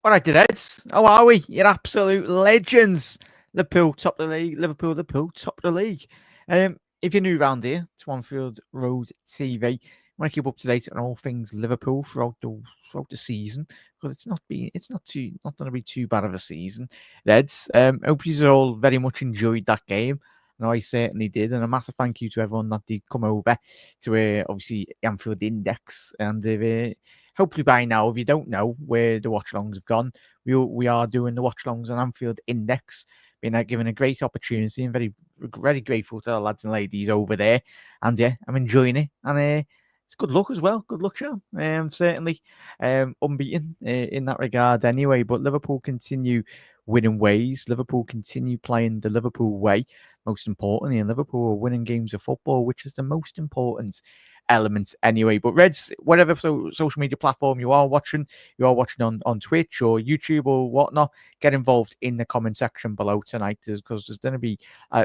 All right, Reds. How are we? You're absolute legends. Liverpool, top of the league. Liverpool, top of the league. If you're new around here, it's Anfield Road TV. Want to keep up to date on all things Liverpool throughout the season, because it's not going to be too bad of a season. Reds, hope you all very much enjoyed that game. No, I certainly did, and a massive thank you to everyone that did come over to obviously Anfield Index, and hopefully by now, if you don't know where the watch-alongs have gone, we are doing the watch-alongs on Anfield Index, being given a great opportunity, and very, very grateful to the lads and ladies over there. And yeah, I'm enjoying it, and it's good luck as well. Good luck, show. Certainly unbeaten in that regard anyway. But Liverpool continue winning ways. Liverpool continue playing the Liverpool way. Most importantly, and Liverpool are winning games of football, which is the most important element anyway. But Reds, whatever social media platform you are watching on Twitch or YouTube or whatnot, get involved in the comment section below tonight, because there's going to be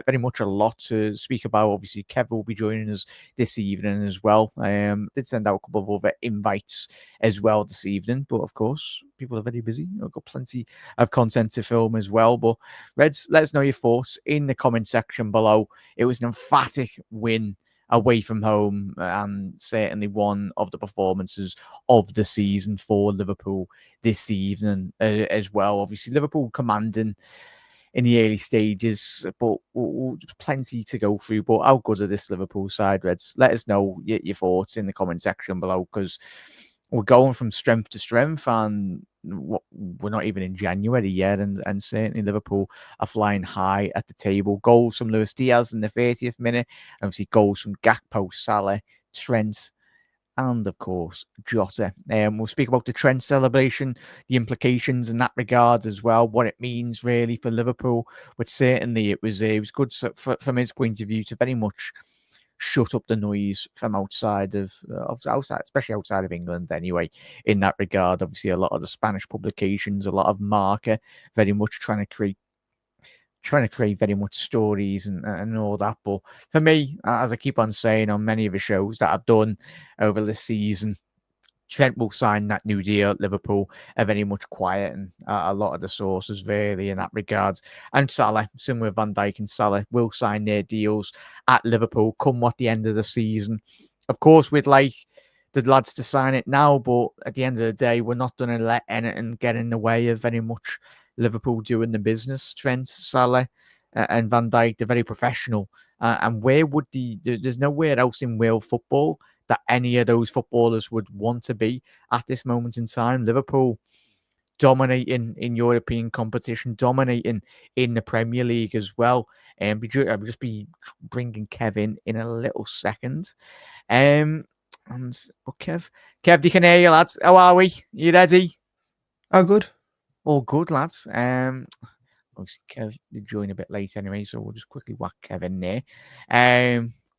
very much a lot to speak about. Obviously, Kev will be joining us this evening as well. Did send out a couple of other invites as well this evening, but of course, people are very busy. I've got plenty of content to film as well. But Reds, let us know your thoughts in the comment section below. It was an emphatic win away from home, and certainly one of the performances of the season for Liverpool this evening as well. Obviously, Liverpool commanding in the early stages, but plenty to go through. But how good are this Liverpool side, Reds? Let us know your thoughts in the comment section below, because we're going from strength to strength, and we're not even in January yet, and certainly Liverpool are flying high at the table. Goals from Luis Diaz in the 30th minute, obviously goals from Gakpo, Salah, Trent, and of course Jota. We'll speak about the Trent celebration, the implications in that regard as well, what it means really for Liverpool. But certainly it was good from his point of view to very much shut up the noise from outside, especially outside of England anyway, in that regard. Obviously, a lot of the Spanish publications, a lot of Marca, very much trying to create very much stories and all that. But for me, as I keep on saying on many of the shows that I've done over this season, Trent will sign that new deal at Liverpool are very much quiet, and a lot of the sources really in that regards. And Salah, similar with Van Dijk and Salah, will sign their deals at Liverpool come what the end of the season. Of course, we'd like the lads to sign it now, but at the end of the day, we're not going to let anything get in the way of very much Liverpool doing the business. Trent, Salah, and Van Dijk, they're very professional. And where would there's nowhere else in world football that any of those footballers would want to be at this moment in time. Liverpool dominating in European competition, dominating in the Premier League as well. And I'll just be bringing Kevin in a little second. Kev, you can hear you, lads. How are we? You ready? Oh, good. All good, lads. Obviously, Kev did join a bit late anyway, so we'll just quickly whack Kev in there.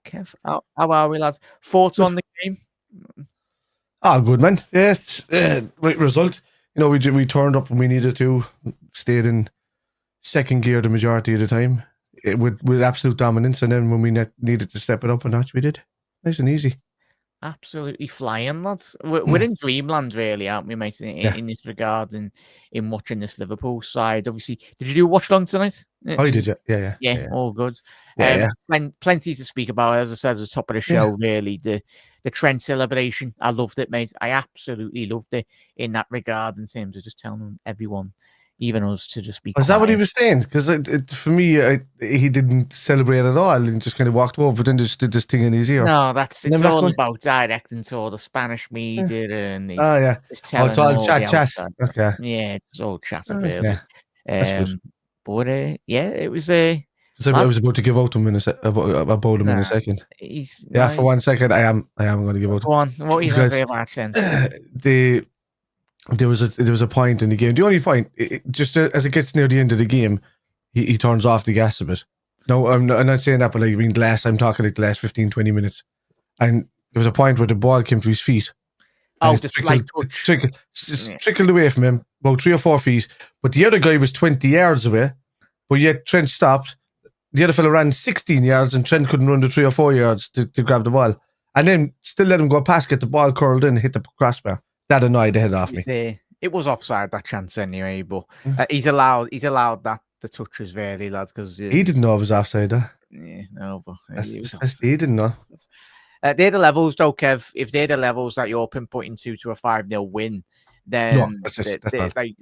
Kev, how are we, lads? Thoughts on the game? Good, man. Yeah, it's right result. You know, we turned up when we needed to, stayed in second gear the majority of the time with absolute dominance, and then when we needed to step it up a notch, we did. Nice and easy. Absolutely flying, lads. We're in dreamland, really, aren't we, mate, in this regard, and in watching this Liverpool side. Obviously, did you do a watch along tonight? Oh, you did, yeah. Yeah, all good. Yeah. Plenty to speak about. As I said at the top of the show, really, the Trent celebration. I loved it, mate. I absolutely loved it in that regard, in terms of just telling everyone, even us, to just be quiet. Is that what he was saying? Because for me, he didn't celebrate at all and just kind of walked over, but then just did this thing in his ear. No, it's all about directing to all the Spanish media and it's all chat. Okay. Yeah, it's all chat, really. Yeah. But it was I was about to give out him in a second. For 1 second, I am going to give out. Go on. What are you going to say about Trent? There was a point in the game. The only point, just as it gets near the end of the game, he turns off the gas a bit. No, I'm not saying that, but like, I'm talking like the last 15-20 minutes. And there was a point where the ball came to his feet. Oh, just trickled away from him, about 3 or 4 feet. But the other guy was 20 yards away. But yet Trent stopped. The other fella ran 16 yards, and Trent couldn't run the 3 or 4 yards to grab the ball. And then still let him go past, get the ball curled in, hit the crossbar. That annoyed the head off me. It was offside, that chance anyway, but he's allowed the touches really, lads, because He didn't know it was offside. yeah, no, but He didn't know. They're the levels, though, Kev. If they're the levels that you're pinpointing to a 5-0 win, then that's not. like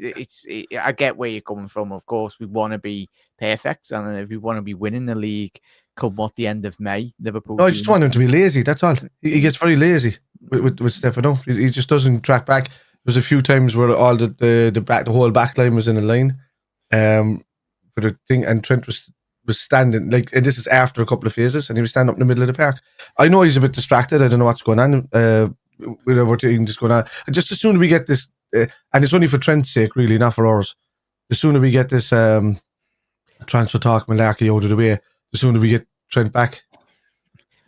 I get where you're coming from. Of course, we want to be perfect, and if we want to be winning the league come what the end of May, Liverpool. No, I just want him to be lazy. That's all. He gets very lazy with Stefano. He just doesn't track back. There's a few times where all the whole back line was in a line, for the thing, and Trent was standing like, and this is after a couple of phases, and he was standing up in the middle of the park. I know he's a bit distracted. I don't know what's going on with everything that's going on. And just as soon as we get this, and it's only for Trent's sake, really, not for ours. The sooner we get this transfer talk malarkey out of the way, the sooner we get Trent back.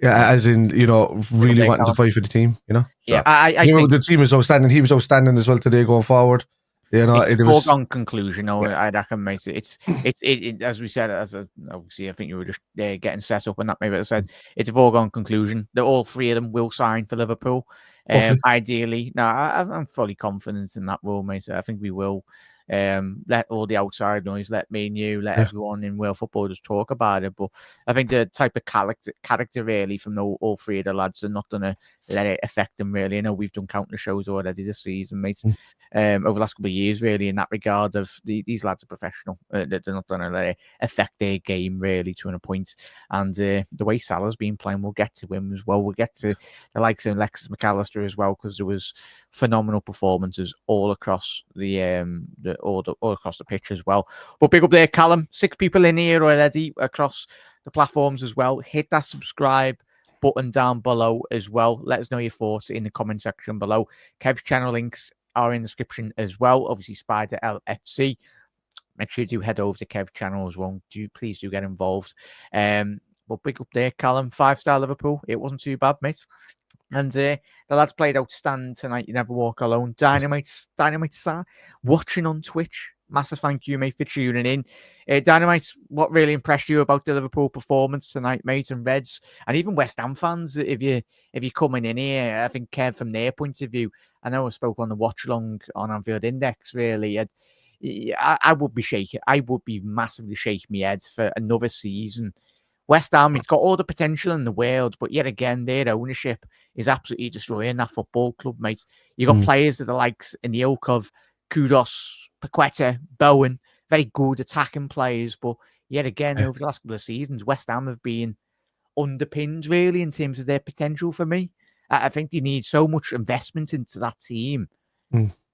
Yeah, as in, really wanting to fight for the team, So, yeah, I think the team is outstanding. He was outstanding as well today going forward. It's a foregone conclusion. I reckon, mate. It's as we said, obviously, I think you were just getting set up, and that maybe I said it's a foregone conclusion that all three of them will sign for Liverpool. Ideally, no, I'm fully confident in that role, mate. I think we will. Let all the outside noise, let me and you, let everyone in world football just talk about it. But I think the type of character really from all three of the lads are not going to let it affect them really. I know we've done countless shows already this season, mate, over the last couple of years really in that regard of these lads are professional. They're not going to let it affect their game really to a point. And the way Salah's been playing, we'll get to him as well. We'll get to the likes of Alexis McAllister as well, because there was phenomenal performances all across all across the pitch as well. But big up there, Callum. 6 people in here already across the platforms as well. Hit that subscribe button down below as well. Let us know your thoughts in the comment section below. Kev's channel links are in the description as well. Obviously, Spider LFC. Make sure you do head over to Kev's channel as well. Please do get involved. But big up there, Callum. 5-star Liverpool. It wasn't too bad, mate. And the lads played outstanding tonight. You never walk alone. Dynamite star watching on Twitch. Massive thank you, mate, for tuning in. Dynamite, what really impressed you about the Liverpool performance tonight, mate, and Reds, and even West Ham fans? If you're coming in here, I think Kev, from their point of view, I know I spoke on the watch along on Anfield Index. Really, I would be shaking. I would be massively shaking my head for another season. West Ham, it's got all the potential in the world, but yet again, their ownership is absolutely destroying that football club, mate. You got players that are likes in the ilk of Kudos, Paqueta, Bowen, very good attacking players, but yet again, over the last couple of seasons, West Ham have been underpinned really in terms of their potential for me. I think they need so much investment into that team.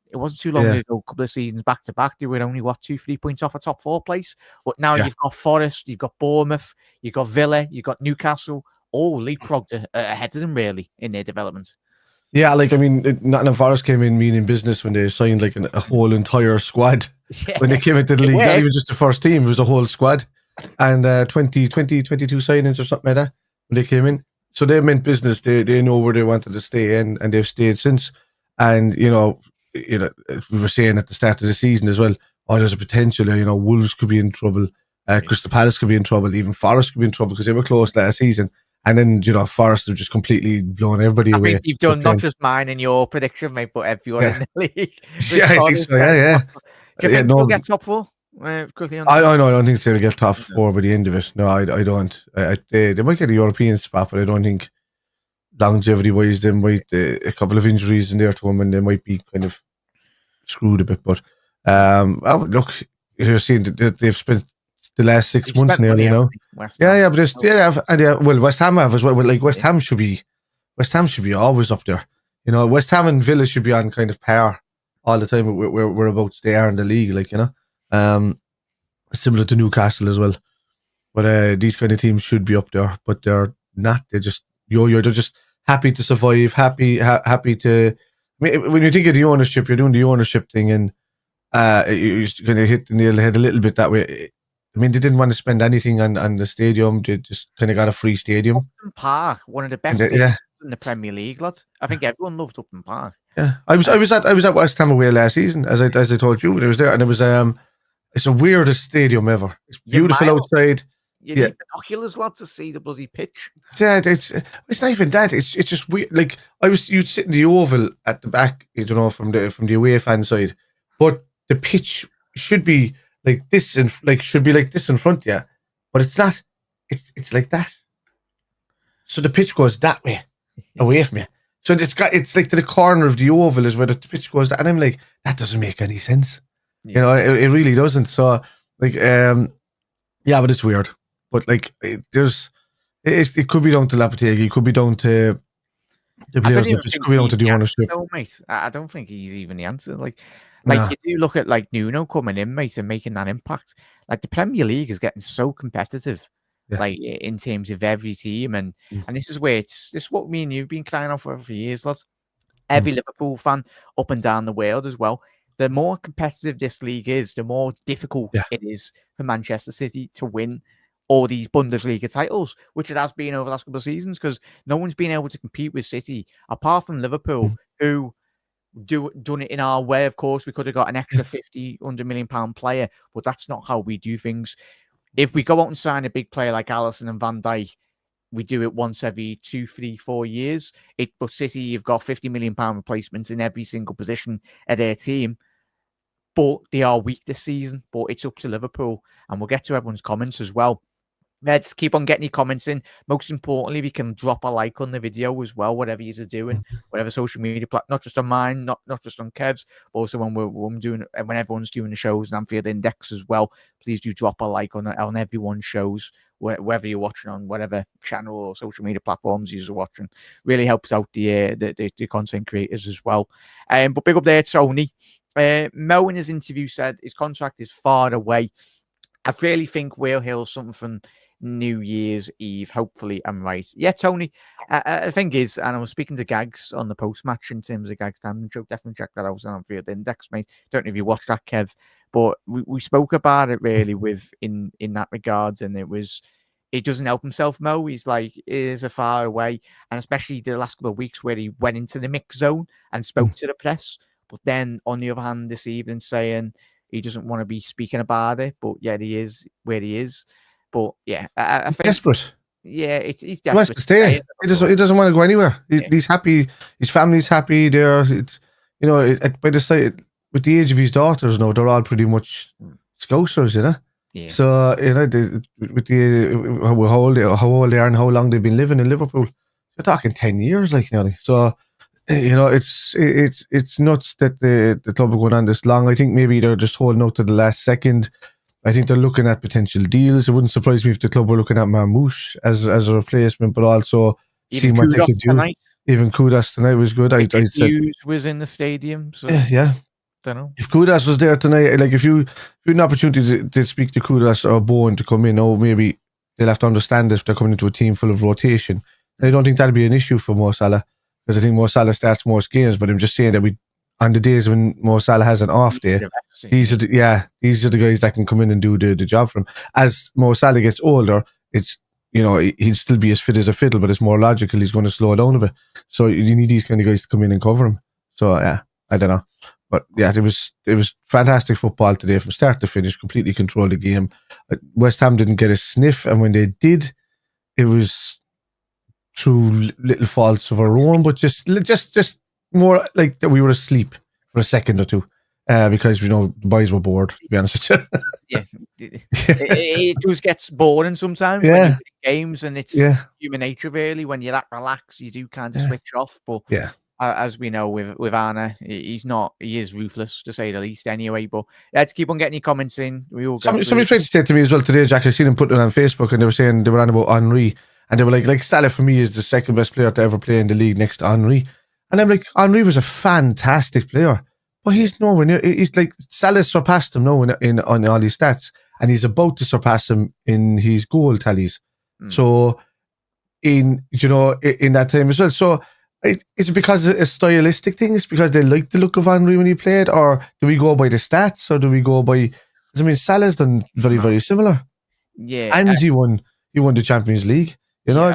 It wasn't too long ago, a couple of seasons back to back, they were only 2-3 points off a top 4 place. But now you've got Forest, you've got Bournemouth, you've got Villa, you've got Newcastle, all leapfrogged ahead of them really in their development. Yeah, like I mean, Nottingham Forest came in meaning business when they signed like a whole entire squad when they came into the league. Not even just the first team, it was a whole squad. And 22 signings or something like that when they came in. So they meant business. They know where they wanted to stay in, and they've stayed since. And we were saying at the start of the season as well, there's a potential there. Wolves could be in trouble, Crystal Palace could be in trouble, even Forest could be in trouble because they were close last season. And then, Forest have just completely blown everybody away. I think you've done not just mine and your prediction, mate, but everyone in the league. Yeah, I think so, yeah. Do you think they'll get top 4? Quickly on I don't think they'll get top 4 by the end of it. No, I don't. They might get a European spot, but I don't think longevity-wise, they might a couple of injuries in there to them, and they might be kind of screwed a bit. But look, you're seeing that they've spent the last 6 months nearly now. West Ham have as well. Like West Ham should be always up there. West Ham and Villa should be on kind of par all the time. Whereabouts they are in the league, similar to Newcastle as well. But these kind of teams should be up there, but they're not. They're just yo-yo. They're just happy to survive, happy to. I mean, when you think of the ownership, you're doing the ownership thing, and you're going to hit the nail on the head a little bit that way. I mean, they didn't want to spend anything on the stadium. They just kind of got a free stadium. Upton Park, one of the best stadiums in the Premier League, lads. I think everyone loved Upton Park. Yeah, I was at West Ham away last season, as I told you when I was there, and it was it's the weirdest stadium ever. It's beautiful outside. You need binoculars, lads, to see the bloody pitch. Yeah, it's not even that. It's just weird. Like you'd sit in the oval at the back, from the away fan side, but the pitch should be like this and should be like this in front, yeah. But it's not. It's like that. So the pitch goes that way, away from you. So it's like to the corner of the oval is where the pitch goes, and I'm like, that doesn't make any sense. Yeah. You know, it really doesn't. So like, yeah, but it's weird. But like, it could be down to Lopetegui. It could be down to the players. It could be down to the ownership. No, mate. I don't think he's even the answer. Like Nah. you do look at like Nuno coming in, mate, and making that impact. Like the Premier League is getting so competitive, Yeah. like in terms of every team, and this is where this is what me and you've been crying out for years, lads. Every Liverpool fan up and down the world as well. The more competitive this league is, the more difficult it is for Manchester City to win all these Bundesliga titles, which it has been over the last couple of seasons, because no one's been able to compete with City apart from Liverpool, who done it in our way. Of course, we could have got an extra 50, £100 million player, but that's not how we do things. If we go out and sign a big player like Alisson and Van Dijk, we do it once every 2, 3, 4 years. But City, you've got £50 million replacements in every single position of their team. But they are weak this season. But it's up to Liverpool. And we'll get to everyone's comments as well. Let's keep on getting your comments in. Most importantly, we can drop a like on the video as well, whatever you're doing, whatever social media platform, not just on mine, not just on Kev's, but also when everyone's doing the shows and Anfield Index as well. Please do drop a like on everyone's shows, whether you're watching on whatever channel or social media platforms you're watching. Really helps out the content creators as well. But big up there, Tony. Mo in his interview said his contract is far away. I really think we'll hear something from New Year's Eve. Hopefully, I'm right. Yeah, Tony. The thing is, and I was speaking to Gags on the post match in terms of Gags Standing Show. Definitely check that out on Field Index, mate. Don't know if you watched that, Kev, but we spoke about it really in that regards, and it doesn't help himself, Mo. He's like, it is a far away, and especially the last couple of weeks where he went into the mix zone and spoke to the press. But then, on the other hand, this evening saying he doesn't want to be speaking about it, but yet he is where he is. But yeah, I think desperate. Yeah, he's desperate. He wants to stay. He doesn't want to go anywhere. He's happy. His family's happy there. It's, you know, by the side, with the age of his daughters now, they're all pretty much Scousers, you know. Yeah. So you know, how old they are and how long they've been living in Liverpool, you're talking 10 years, like, you know. So you know, it's nuts that the club are going on this long. I think maybe they're just holding out to the last second. I think they're looking at potential deals. It wouldn't surprise me if the club were looking at Marmoush as a replacement, but also seeing what they could do. Tonight. Even Kudas tonight was good. I said Hughes was in the stadium. So yeah. Don't know. If Kudas was there tonight, like if you had an opportunity to speak to Kudas or Bowen to come in, maybe they'll have to understand if they're coming into a team full of rotation. And I don't think that'll be an issue for Mo Salah, because I think Mo Salah starts most games. But I'm just saying that on the days when Mo Salah has an off day, these are the guys that can come in and do the job for him. As Mo Salah gets older, it's, you know, he'll still be as fit as a fiddle, but it's more logical he's going to slow down a bit. So you need these kind of guys to come in and cover him. So yeah, I don't know. But yeah, it was fantastic football today from start to finish. Completely controlled the game. West Ham didn't get a sniff, and when they did, it was through little faults of our own, but just more like that we were asleep for a second or two, because, you know, the boys were bored, to be honest with you. It just gets boring sometimes when you play games, and it's human nature really. When you're that relaxed, you do kind of switch off. But as we know with Arna, he is ruthless, to say the least anyway. But let's keep on getting your comments in. Somebody tried to say to me as well today, Jack, I seen him put it on Facebook, and they were saying they were on about Henry, and they were like Salah for me is the second best player to ever play in the league next to Henry. And I'm like, Henry was a fantastic player, but he's nowhere near. He's like, Salah surpassed him now in on all his stats, and he's about to surpass him in his goal tallies. So in that time as well. So is it because it's a stylistic thing? It's because they like the look of Henry when he played, or do we go by the stats, or do we go by? I mean, Salah's done very, very similar. Yeah, and he won the Champions League. You know,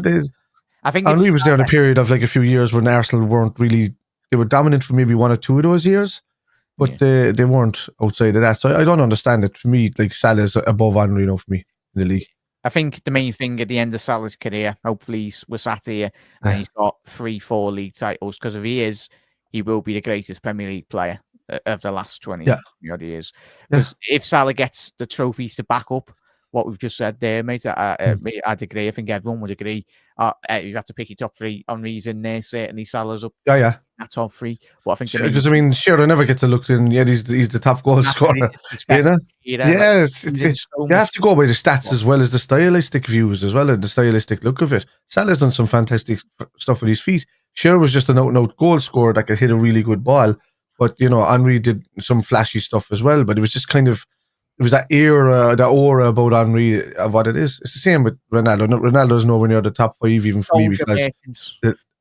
I think Henry was there in a period of like a few years when Arsenal weren't really. They were dominant for maybe 1 or 2 of those years, but they weren't outside of that. So I don't understand it. For me, like, Salah's above Henry, for me in the league. I think the main thing at the end of Salah's career, hopefully we're sat here and he's got 3-4 league titles, because if he will be the greatest Premier League player of the last 20 Yeah. odd years. Because if Salah gets the trophies to back up what we've just said there, mate, I'd agree. I think everyone would agree. You have to pick your top three. Henry's in there, certainly Salah's up. Yeah. That top three. But I think because I mean, Shearer never gets a look in. Yet he's the top goal scorer. You know. Yes, you have to go by the stats as well as the stylistic views as well and the stylistic look of it. Salah's done some fantastic stuff with his feet. Shearer was just an out-and-out goal scorer that could hit a really good ball. But, you know, Henry did some flashy stuff as well. But it was just kind of, it was that era, that aura about Henry of what it is. It's the same with Ronaldo. Ronaldo's nowhere near the top five even for me because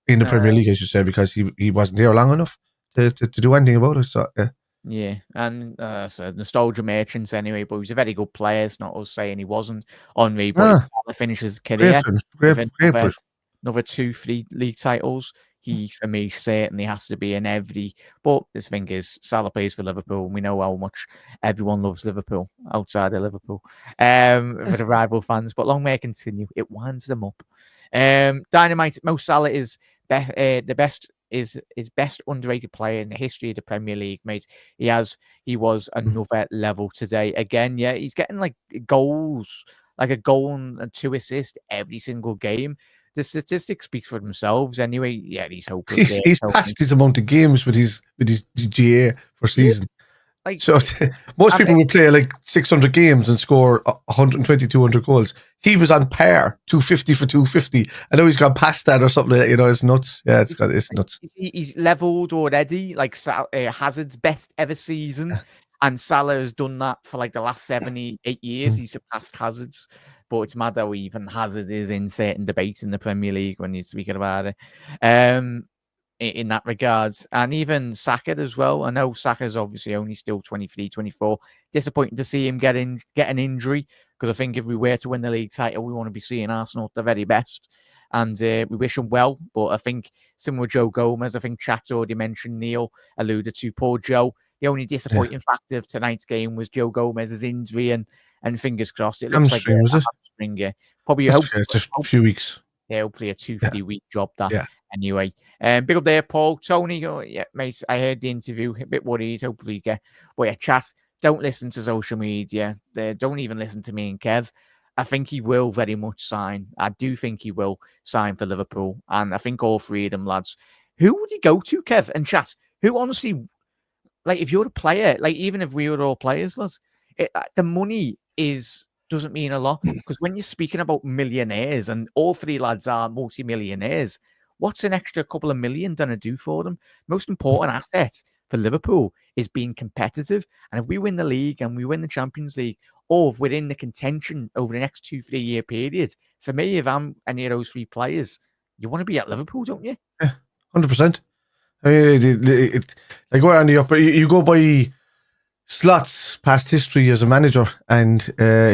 in the Premier League, I should say, because he wasn't there long enough to do anything about it. So, yeah. Yeah, and so nostalgia merchants anyway, but he was a very good player. It's not us saying he wasn't. Henry, but he finishes his career. Great. Another 2-3 league titles. He, for me, certainly has to be in every. But this thing is, Salah plays for Liverpool, and we know how much everyone loves Liverpool outside of Liverpool, for the rival fans. But long may it continue. It winds them up. Dynamite. Mo Salah is the best. Is best underrated player in the history of the Premier League, mate. He was another level today. Again, yeah, he's getting like goals, like a goal and 2 assists every single game. The statistics speak for themselves anyway. Yeah, he's hopeless. He's passed his amount of games with his GA per season. Like, so most people would play like 600 games and score 120, 200 goals. He was on par, 250 for 250. I know he's gone past that or something like that. You know, it's nuts. Yeah, it's nuts. He's leveled already, like Hazard's best ever season. And Salah has done that for like the last 78 years. He surpassed Hazard's. But it's mad how even Hazard is in certain debates in the Premier League when you're speaking about it. In that regard, and even Saka as well. I know Saka's obviously only still 23, 24. Disappointing to see him get an injury, because I think if we were to win the league title, we want to be seeing Arsenal at the very best, and we wish him well. But I think similar with Joe Gomez, I think chat already mentioned, Neil alluded to poor Joe. The only disappointing factor of tonight's game was Joe Gomez's injury, and fingers crossed, it looks hamstring, like was it? Hamstring, probably it's a few weeks. Yeah, hopefully a 2-3 week job that. Anyway, big up there, Paul. Tony, yeah, mate, I heard the interview, a bit worried. Hopefully you get, but yeah, chat, don't listen to social media. Don't even listen to me and Kev. I think he will very much sign. I do think he will sign for Liverpool. And I think all three of them lads. Who would he go to, Kev? And chat, who honestly, like if you're a player, like even if we were all players, lads, the money doesn't mean a lot. Because when you're speaking about millionaires, and all three lads are multi-millionaires, what's an extra couple of million going to do for them? Most important asset for Liverpool is being competitive. And if we win the league and we win the Champions League, or if we're in the contention over the next 2-3 year period, for me, if I'm any of those three players, you want to be at Liverpool, don't you? Yeah, 100%. I mean, like we're on the upper, you go by Slot's past history as a manager, and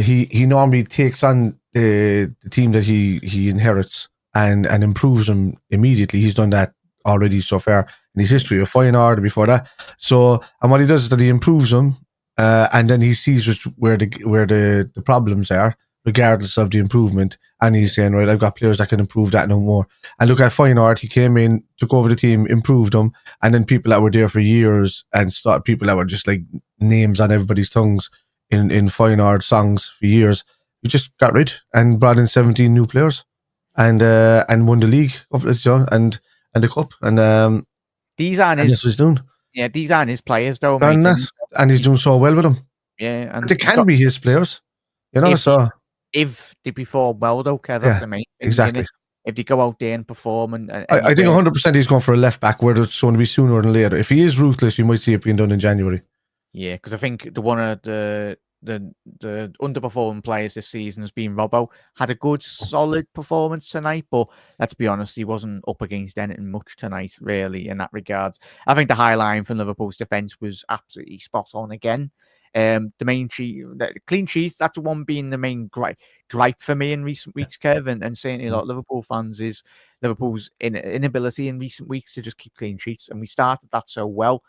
he normally takes on the team that he inherits and improves them immediately. He's done that already so far in his history of Feyenoord before that. So, and what he does is that he improves them, and then he sees where the problems are, regardless of the improvement. And he's saying, right, I've got players that can improve that no more. And look at Feyenoord, he came in, took over the team, improved them, and then people that were there for years and people that were just like names on everybody's tongues in Feyenoord songs for years, we just got rid and brought in 17 new players and won the league and the cup. And these aren't his. He's doing. Yeah, these aren't his players though, mate. And he's doing so well with them. Yeah, and they can be his players, you know. If they perform well, though, Kev, that's the main thing. Exactly. If they go out there and perform, and I think 100% he's going for a left back, where it's going to be sooner than later. If he is ruthless, you might see it being done in January. Yeah, because I think one of the underperforming players this season has been Robbo. Had a good, solid performance tonight, but let's be honest, he wasn't up against anything much tonight, really, in that regard. I think the high line from Liverpool's defence was absolutely spot on again. The clean sheets, that's the one being the main gripe for me in recent weeks, Kev, and certainly a lot of Liverpool fans, is Liverpool's inability in recent weeks to just keep clean sheets. And we started that so well,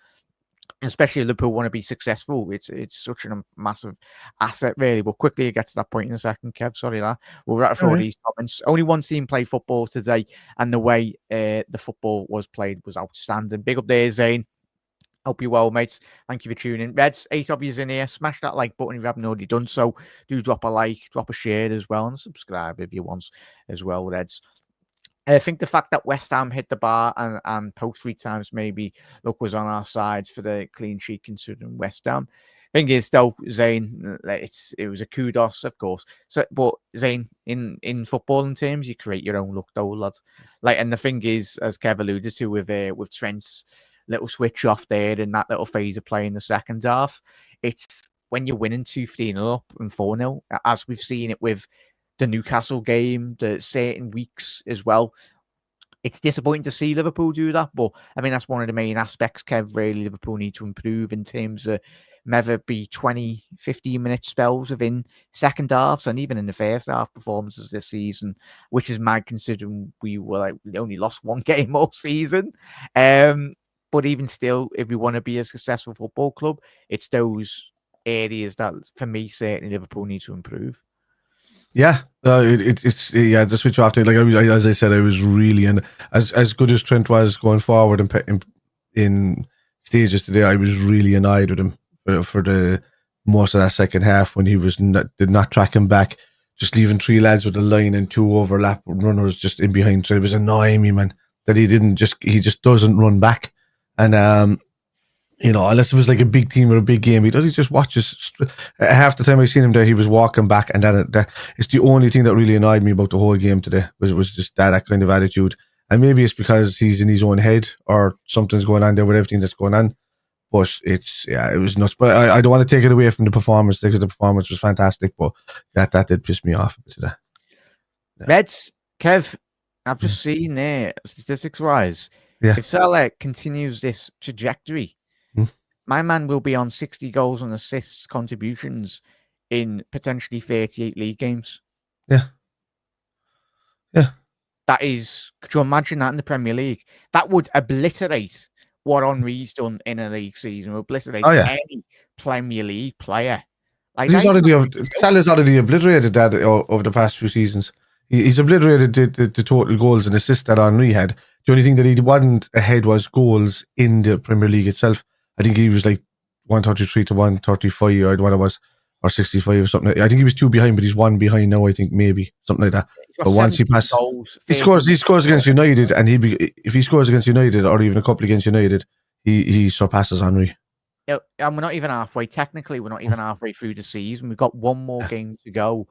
especially if Liverpool want to be successful. It's such a massive asset, really. But quickly, you get to that point in a second, Kev. Sorry, that we'll wrap for these comments. Only one team played football today, and the way the football was played was outstanding. Big up there, Zane. Hope you're well, mates. Thank you for tuning in. Reds, 8 of you in here. Smash that like button if you haven't already done so. Do drop a like, drop a share as well, and subscribe if you want as well, Reds. I think the fact that West Ham hit the bar and post 3 times maybe was on our side for the clean sheet considering West Ham. Thing is, though, Zane, it was a kudos, of course. So, but Zane, in footballing terms, you create your own luck, though, lads. And the thing is, as Kev alluded to, with Trent's little switch off there and that little phase of play in the second half, it's when you're winning 2-3-0 up and 4-0, as we've seen it with the Newcastle game, the certain weeks as well. It's disappointing to see Liverpool do that, but I mean, that's one of the main aspects, Kev, really Liverpool need to improve in terms of never be 20, 15-minute spells within second halves and even in the first half performances this season, which is mad considering we only lost 1 game all season. But even still, if we want to be a successful football club, it's those areas that, for me, certainly Liverpool need to improve. Yeah, it's the switch off. As I said, I was really as good as Trent was going forward in stages today. I was really annoyed with him for the most of that second half when he did not track him back, just leaving 3 lads with a line and 2 overlap runners just in behind. So it was annoying me, man, that he just doesn't run back. And unless it was like a big team or a big game, he just watches. Half the time I seen him there, he was walking back, and that it's the only thing that really annoyed me about the whole game today was just that kind of attitude. And maybe it's because he's in his own head or something's going on there with everything that's going on. But it was nuts. But I don't want to take it away from the performance because the performance was fantastic. But that did piss me off today. Yeah. Reds, Kev, I've just seen there, statistics-wise, if Salah continues this trajectory, my man will be on 60 goals and assists contributions in potentially 38 league games. Yeah. That is, could you imagine that in the Premier League? That would obliterate what Henry's done in a league season, obliterate any Premier League player. Salah's already obliterated that over the past few seasons. He's obliterated the total goals and assists that Henry had. The only thing that he wasn't ahead was goals in the Premier League itself. I think he was like 133 to 135 or what it was, or 65 or something. I think he was 2 behind, but he's 1 behind now. I think maybe something like that. But once he passes, he scores against United, and if he scores against United or even a couple against United, he surpasses Henry. And we're not even halfway. Technically, we're not even halfway through the season. We've got 1 more game to go.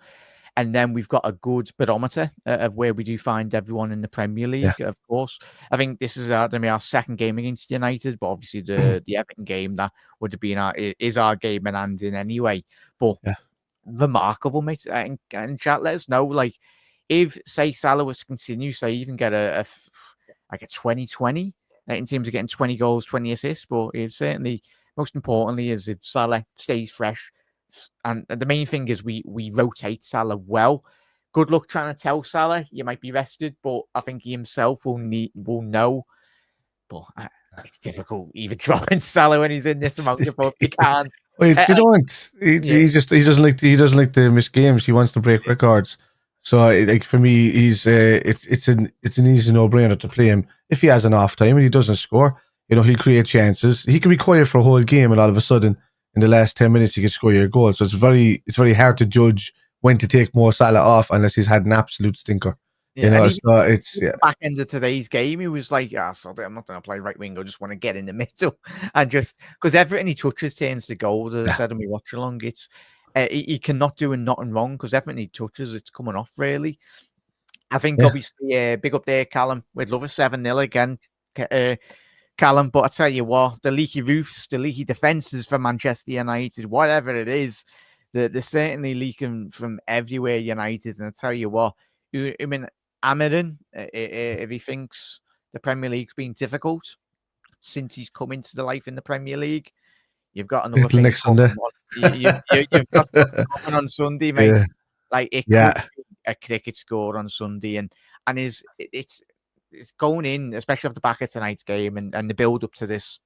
And then we've got a good barometer of where we do find everyone in the Premier League, of course. I think this is going to be our second game against United, but obviously the Everton game that would have been our game in hand in anyway. But remarkable, mate. And chat, let us know, if, say, Salah was to continue, say, even get a 20-20 in terms of getting 20 goals, 20 assists. But it's certainly, most importantly, is if Salah stays fresh. And the main thing is we rotate Salah well. Good luck trying to tell Salah you might be rested, but I think he himself will know. But it's difficult even dropping Salah when he's in this amount of foot. He can't. Wait, you don't. He doesn't like to miss games. He wants to break records. So for me, it's an easy no-brainer to play him if he has an off time and he doesn't score. He'll create chances. He can be quiet for a whole game, and all of a sudden, in the last 10 minutes, he can score your goal. So it's very hard to judge when to take Mo Salah off unless he's had an absolute stinker. So it's back end of today's game, he was like, so I'm not going to play right wing. I just want to get in the middle and just because everything he touches turns to gold. As I said when we watch along, it's he cannot do nothing wrong because everything he touches, it's coming off really. I think obviously big up there, Callum. We'd love a 7-0 again. Callum, but I tell you what, the leaky roofs, the leaky defences for Manchester United, whatever it is, they're certainly leaking from everywhere United. And I tell you what, I mean, Amarin, if he thinks the Premier League's been difficult since he's come into the life in the Premier League, you've got another thing next Sunday. You've got something on Sunday, mate. It could be a cricket score on Sunday, and it's going in, especially off the back of tonight's game and the build up to this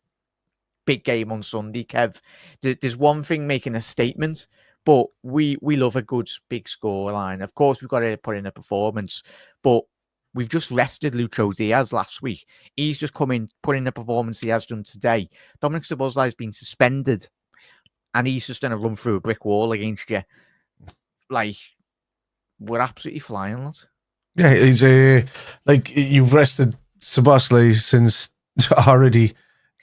big game on Sunday, Kev. There's one thing making a statement, but we love a good big score line. Of course, we've got to put in a performance, but we've just rested Lucho Diaz last week. He's just come in, put in the performance he has done today. Dominic Szoboszlai has been suspended, and he's just going to run through a brick wall against you. Like, we're absolutely flying, lads. Yeah, he's like you've rested Szoboszlai since already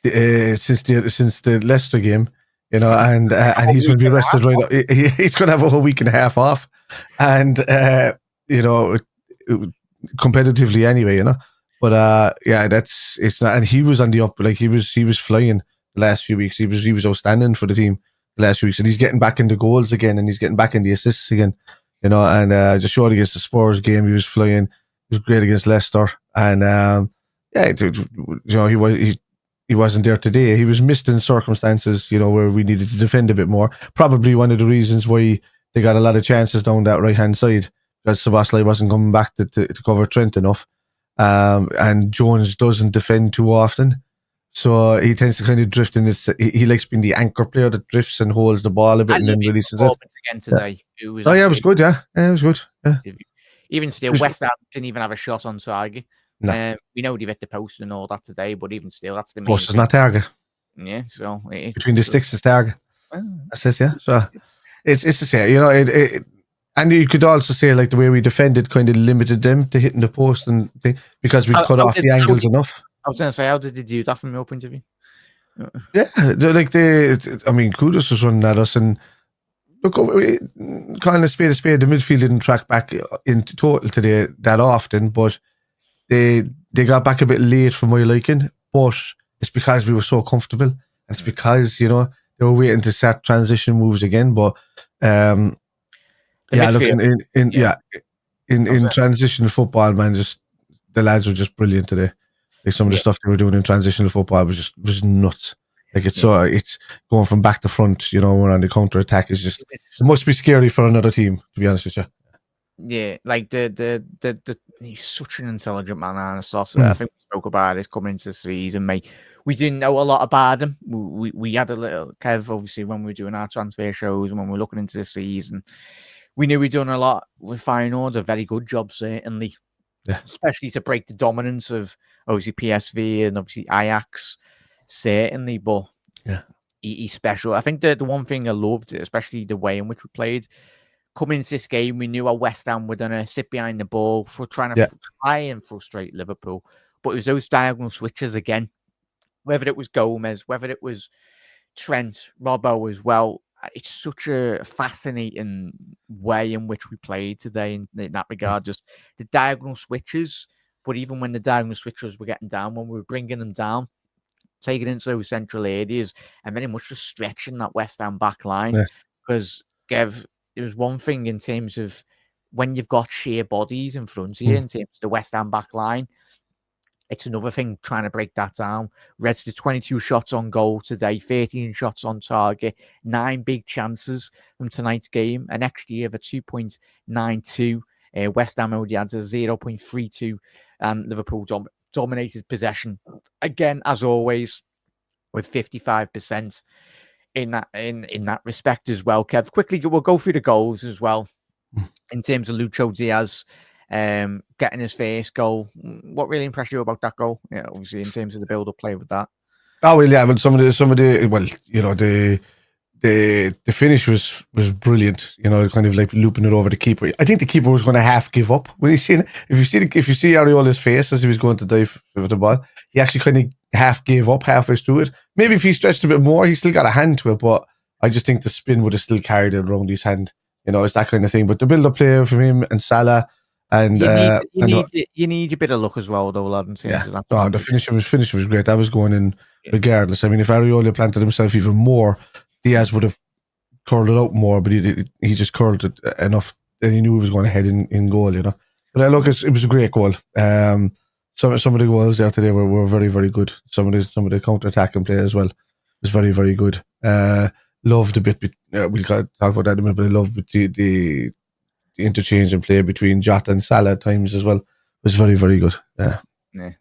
since the Leicester game, you know, and he's going to be rested right now. He's going to have a whole week and a half off, and you know, competitively anyway, you know. But yeah, it's not. And he was on the up, like he was flying the last few weeks. He was outstanding for the team the last few weeks, and he's getting back into goals again, and he's getting back in the assists again. You know, and just showed against the Spurs game, he was flying. He was great against Leicester, and yeah, you know, he wasn't there today. He was missed in circumstances, you know, where we needed to defend a bit more. Probably one of the reasons why they got a lot of chances down that right hand side, because Szoboszlai wasn't coming back to cover Trent enough, and Jones doesn't defend too often. So he tends to kind of drift in this. He likes being the anchor player that drifts and holds the ball a bit and then releases it. Again today. Yeah. It was good. Yeah, it was good. Yeah. Even still, West Ham didn't even have a shot on target. No. We know they've hit the post and all that today, but even still, that's the main. Post is not target. Yeah, so between the sticks is target. That's it. Yeah, so it's the same. You know, and you could also say like the way we defended kind of limited them to hitting the post and because we cut off the angles enough. I was going to say, how did they do that from your point of view? Yeah, I mean, Kudus was running at us, and look, calling a spade, the midfield didn't track back in total today that often, but they got back a bit late for my liking. But it's because we were so comfortable. It's because, you know, they were waiting to start transition moves again. But yeah, look, in transitional football, man, just the lads were just brilliant today. Like some of the stuff they were doing in transitional football was nuts. Like it's going from back to front, you know, when on the counter attack is just, it must be scary for another team, to be honest with you. Yeah, like he's such an intelligent man, Arne. I think we spoke about this coming into the season, mate. We didn't know a lot about him. We had a little Kev, obviously, when we were doing our transfer shows and when we were looking into the season. We knew we'd done a lot with Feyenoord, a very good job, certainly. Yeah. Especially to break the dominance of obviously PSV and obviously Ajax, certainly. But yeah, he's special. I think the one thing I loved, especially the way in which we played, coming into this game, we knew our West Ham were going to sit behind the ball for trying to try and frustrate Liverpool. But it was those diagonal switches again, whether it was Gomez, whether it was Trent, Robbo as well. It's such a fascinating way in which we played today in that regard. Just the diagonal switches, but even when the diagonal switches were getting down, when we were bringing them down, taking into those central areas, and very much just stretching that West Ham back line. Because, Gav, there was one thing in terms of when you've got sheer bodies in front of you, in terms of the West Ham back line, it's another thing trying to break that down. Reds did 22 shots on goal today, 13 shots on target, 9 big chances from tonight's game, an XG of a 2.92. West Ham only had a 0.32, and Liverpool dominated possession again, as always, with 55% in that respect as well. Kev, quickly we'll go through the goals as well in terms of Lucho Diaz. Getting his first goal. What really impressed you about that goal? Yeah, obviously in terms of the build-up play with that. Oh well, yeah. Well, some of the well, you know, the finish was brilliant. You know, kind of like looping it over the keeper. I think the keeper was going to half give up when he seen it. If you see Areola's face as he was going to dive with the ball, he actually kind of half gave up halfway through it. Maybe if he stretched a bit more, he still got a hand to it. But I just think the spin would have still carried it around his hand. You know, it's that kind of thing. But the build-up play from him and Salah. And you need a bit of luck as well, though, lad. The finish was great. That was going in regardless. I mean, if Areola planted himself even more, Diaz would have curled it out more, but he just curled it enough that he knew he was going to head in goal, you know. But look, it was a great goal. Some of the goals there today were very, very good. Some of the counter attacking play as well was very, very good. Loved a bit. We'll talk about that in a minute, but I loved the interchange and play between Jota and Salah at times as well was very, very good. Yeah.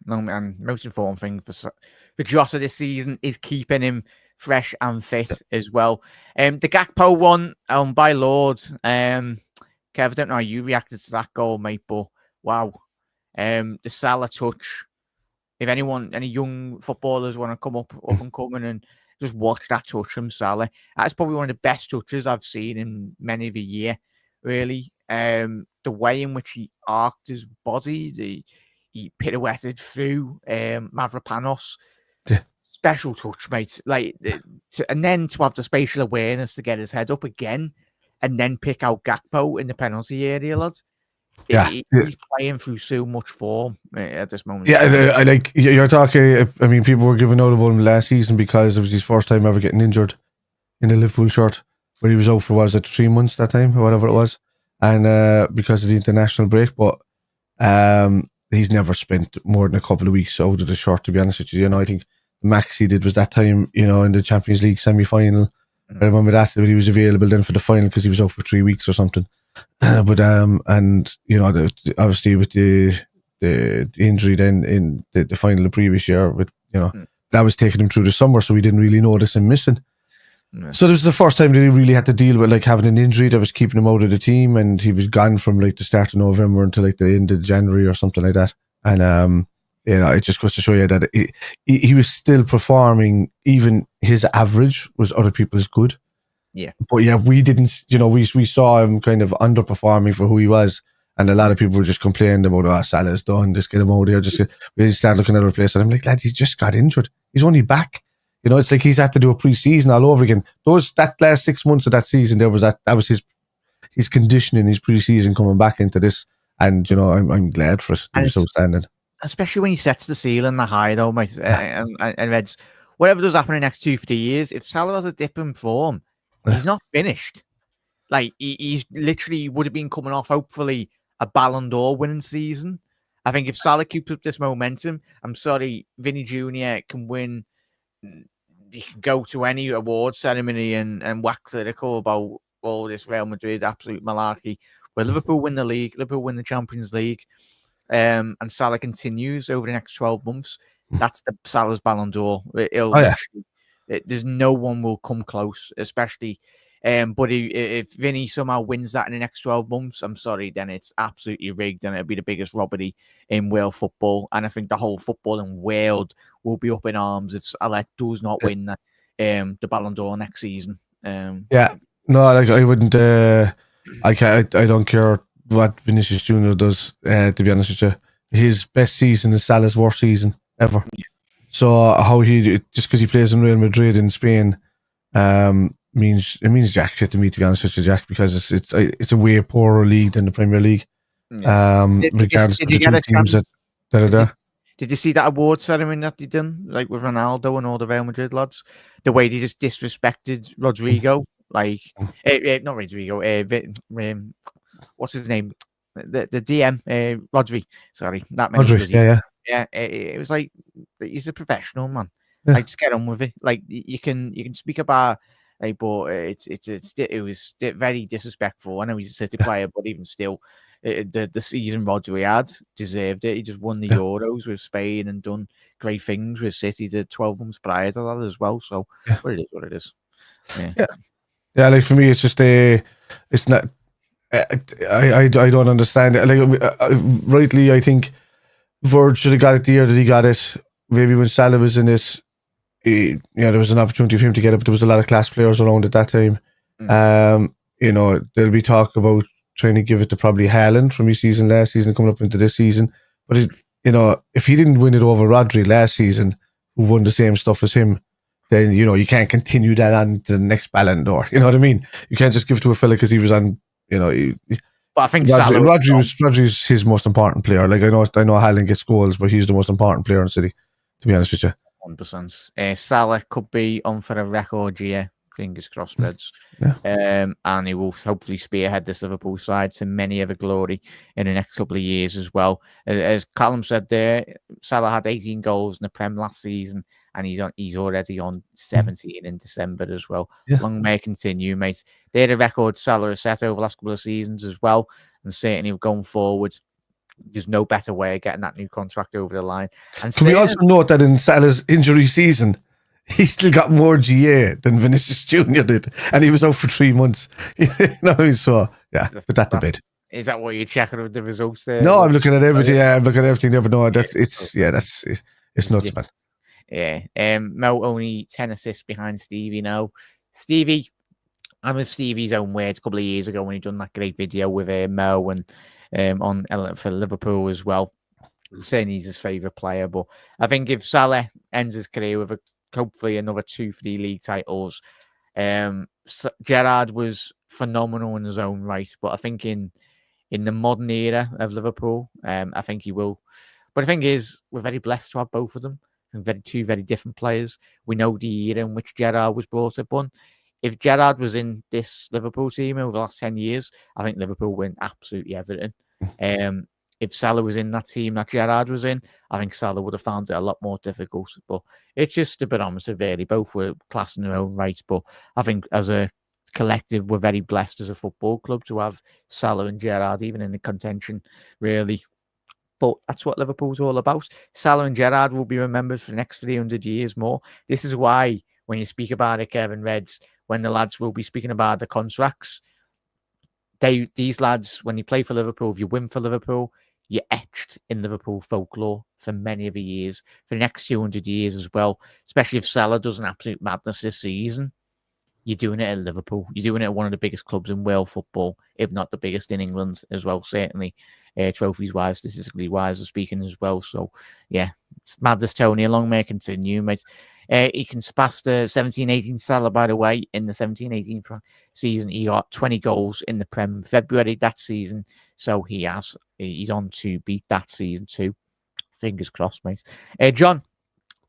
And most important thing for Jota this season is keeping him fresh and fit as well. The Gakpo one, by Lord. Kev, I don't know how you reacted to that goal, mate, but wow. The Salah touch. If any young footballers want to come up and coming and just watch that touch from Salah, that's probably one of the best touches I've seen in many of a year. Really, the way in which he arced his body, he pirouetted through Mavropanos. Yeah. Special touch, mate. And then to have the spatial awareness to get his head up again, and then pick out Gakpo in the penalty area, lads. Yeah, he's playing through so much form at this moment. Yeah, I like you're talking. I mean, people were giving out about him last season because it was his first time ever getting injured in a Liverpool shirt, where he was out for 3 months that time or whatever it was, and because of the international break. But he's never spent more than a couple of weeks out of the shirt. To be honest with you, I think the max he did was that time, in the Champions League semi-final. I remember that, but he was available then for the final because he was out for 3 weeks or something. But and obviously with the injury then in the final the previous year, with that was taking him through the summer, so we didn't really notice him missing. So this was the first time that he really had to deal with having an injury that was keeping him out of the team, and he was gone from the start of November until the end of January or something like that. And it just goes to show you that he was still performing. Even his average was other people's good. Yeah, but yeah, we didn't. We saw him kind of underperforming for who he was, and a lot of people were just complaining about, Salah's done. Just get him out there. We started looking at other places, and I'm like, lads, he's just got injured. He's only back. It's like he's had to do a pre-season all over again. That last 6 months of that season, that was his conditioning, his pre-season coming back into this, and I'm glad for it. It's outstanding. Especially when he sets the ceiling the high, though, mate. And Reds, whatever does happen in the next 2-3 years, if Salah has a dip in form, he's not finished. He's literally would have been coming off, hopefully, a Ballon d'Or winning season. I think if Salah keeps up this momentum, I'm sorry, Vinny Jr. can win. He can go to any award ceremony and wax lyrical about all this Real Madrid absolute malarkey. Where Liverpool win the league, Liverpool win the Champions League, and Salah continues over the next 12 months. That's the Salah's Ballon d'Or. There's no one will come close, especially. But if Vinny somehow wins that in the next 12 months, I'm sorry, then it's absolutely rigged, and it'll be the biggest robbery in world football. And I think the whole footballing world will be up in arms if Salah does not win the Ballon d'Or next season. I wouldn't. I don't care what Vinicius Junior does. To be honest with you, his best season is Salah's worst season ever. Yeah. So how just because he plays in Real Madrid in Spain, means jack shit to me, to be honest with you, Jack, because it's a way poorer league than the Premier League. Regardless of the two teams that are there. Did you see that award ceremony that they done, with Ronaldo and all the Real Madrid lads? The way they just disrespected Rodrigo, not Rodrigo, what's his name? The DM, Rodri. Sorry, that many. Rodri, yeah. It was he's a professional, man. Yeah. Just get on with it. You can speak about. But it was very disrespectful. I know he's a City player, but even still, the season Rodri had deserved it. He just won the Euros with Spain and done great things with City the 12 months prior to that as well. So what it is. Yeah. For me, it's just it's not. I don't understand it. Rightly, I think Virg should have got it the year that he got it. Maybe when Salah was in it. There was an opportunity for him to get it, but there was a lot of class players around at that time. There'll be talk about trying to give it to probably Haaland from his season last season coming up into this season. But if he didn't win it over Rodri last season, who won the same stuff as him, then you can't continue that on to the next Ballon d'Or. You know what I mean? You can't just give it to a fella because he was on. But I think Rodri's his most important player. I know Haaland gets goals, but he's the most important player in City. To be honest with you. 100%. Salah could be on for a record year. Fingers crossed, Reds. And he will hopefully spearhead this Liverpool side to many other glory in the next couple of years as well. As Callum said there, Salah had 18 goals in the Prem last season, and he's already on 17 in December as well. Long may it continue, mate. They're the records Salah has set over the last couple of seasons as well, and certainly going forward. There's no better way of getting that new contract over the line. And can we also note that in Salah's injury season, he still got more GA than Vinicius Jr. did, and he was out for 3 months. But that's the bit. Is that what you're checking with the results there? No, I'm looking at everything. Yeah, I'm looking at everything there, but no, it's nuts, man. Yeah. Mo only 10 assists behind Stevie now. Stevie, and with Stevie's own words, a couple of years ago when he done that great video with Mo and for Liverpool as well, saying he's his favourite player. But I think if Salah ends his career with hopefully another 2-3 league titles, Gerrard was phenomenal in his own right. But I think in the modern era of Liverpool, I think he will. But the thing is, we're very blessed to have both of them and two very different players. We know the era in which Gerrard was brought up on. If Gerrard was in this Liverpool team over the last 10 years, I think Liverpool win absolutely everything. If Salah was in that team that Gerrard was in, I think Salah would have found it a lot more difficult. But it's just a barometer, really. Both were class in their own right. But I think as a collective, we're very blessed as a football club to have Salah and Gerrard even in the contention, really. But that's what Liverpool's all about. Salah and Gerrard will be remembered for the next 300 years more. This is why when you speak about it, Kevin Reds, when the lads will be speaking about the contracts, these lads, when you play for Liverpool, if you win for Liverpool, you're etched in Liverpool folklore for many of the years, for the next 200 years as well, especially if Salah does an absolute madness this season. You're doing it at Liverpool. You're doing it at one of the biggest clubs in world football, if not the biggest in England as well, certainly, trophies-wise, statistically wise, speaking as well. So, yeah, it's madness, Tony. A long may continue, mate. He can surpass the 17-18 Salah, by the way, in the 17-18 season. He got 20 goals in the Prem February that season. So he's on to beat that season too. Fingers crossed, mate. John,